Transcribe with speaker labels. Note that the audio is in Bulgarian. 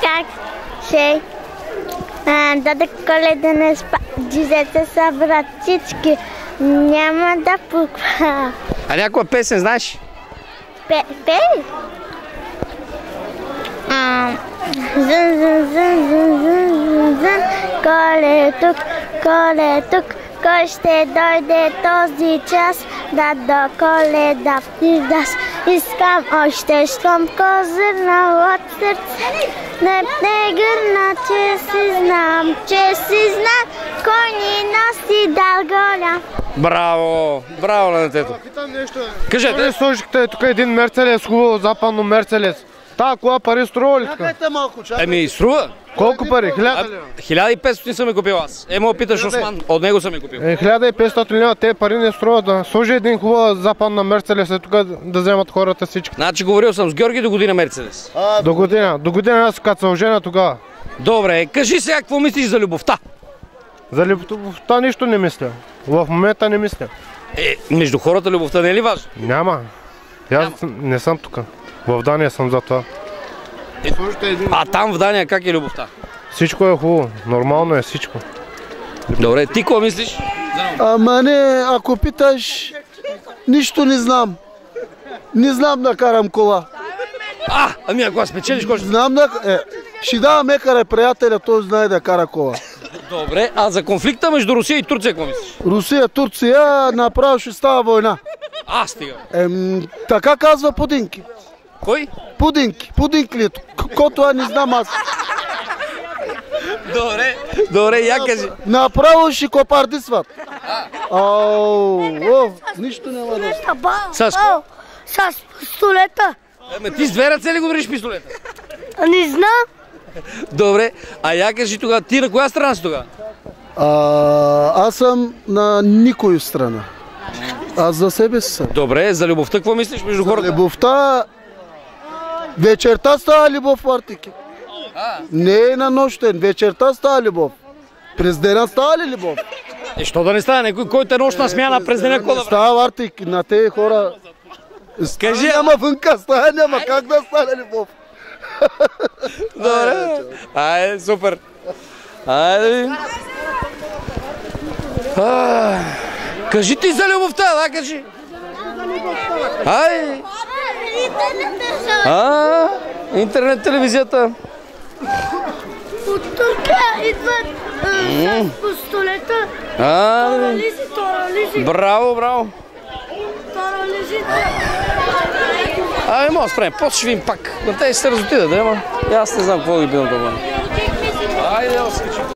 Speaker 1: Как ще даде коледен дизете са братички. Няма да пуква.
Speaker 2: А някоя песен знаеш?
Speaker 1: Пей? Зън, Коле тук, кой ще дойде този час, да до Коледа втигаш. Искам още, щом козърна от сърце, не гърна, че си знам, кой ни носи дал голям.
Speaker 2: Браво! Браво на детето!
Speaker 3: Питам нещо.
Speaker 2: Кажете!
Speaker 3: Не сложихте тук един Мерцелес, хубаво западно Мерцелес. Тая кола пари струва ли така?
Speaker 4: Чакайте малко, чакайте.
Speaker 2: Еми, струва.
Speaker 3: Колко пари? 1000 лева?
Speaker 2: 1500 съм я купил аз. Емо питаш Осман, от него съм я купил.
Speaker 3: 1500 лева, те пари не струват да сложи един хубава западна Мерцелес, тук да вземат хората всички.
Speaker 2: Значи говорил съм с Георги до година Мерцедес.
Speaker 3: До година аз като се оженя тогава.
Speaker 2: Добре, кажи сега какво мислиш за любовта?
Speaker 3: За любовта нищо не мисля. В момента не мисля.
Speaker 2: Между хората любовта не е ли важна?
Speaker 3: Няма. Аз не съм тук. В Дания съм за това.
Speaker 2: А там в Дания как е любовта?
Speaker 3: Всичко е хубаво. Нормално е всичко.
Speaker 2: Добре, ти какво мислиш?
Speaker 4: Ама не, ако питаш, нищо не знам. Не знам да карам кола.
Speaker 2: Ами ако аз спечелиш, кой ще...
Speaker 4: Знам да... ще давам екаре приятеля, той знае да кара кола.
Speaker 2: Добре, а за конфликта между Русия и Турция какво мислиш?
Speaker 4: Русия, Турция, направо ще става война.
Speaker 2: Стига.
Speaker 4: Така казва Пудинки.
Speaker 2: Кой?
Speaker 4: Пудинки ли? Кото не знам аз.
Speaker 2: Добре, я кажи.
Speaker 4: Направо ще копардисват. Нищо няма да...
Speaker 2: Сашко?
Speaker 1: С пистолета.
Speaker 2: Ти с две ръце ли го държиш пистолета?
Speaker 1: Не знам.
Speaker 2: Добре, а я кажи тогава, ти на коя страна си тогава?
Speaker 4: Аз съм на никой страна. Аз за себе си съм.
Speaker 2: Добре, за любовта какво мислиш между хората?
Speaker 4: Любовта... Вечерта става любов в Артики. Не е на нощен, вечерта става любов. През дена става ли любов?
Speaker 2: Що да не стане? Който е нощна смяна през деня кола?
Speaker 4: Става Артик, на тези хора...
Speaker 2: Кажи,
Speaker 4: ама вънка става, няма как да стане любов.
Speaker 2: Добре, айде, супер. Айде. Кажи ти за любовта, да, кажи. Айде. Интернет телевизията.
Speaker 1: От Туркия идват с пистолета. Торализи.
Speaker 2: Браво. Може да спрем, после ще видим пак. На тези се разотида, да, ама аз не знам какво ги било това.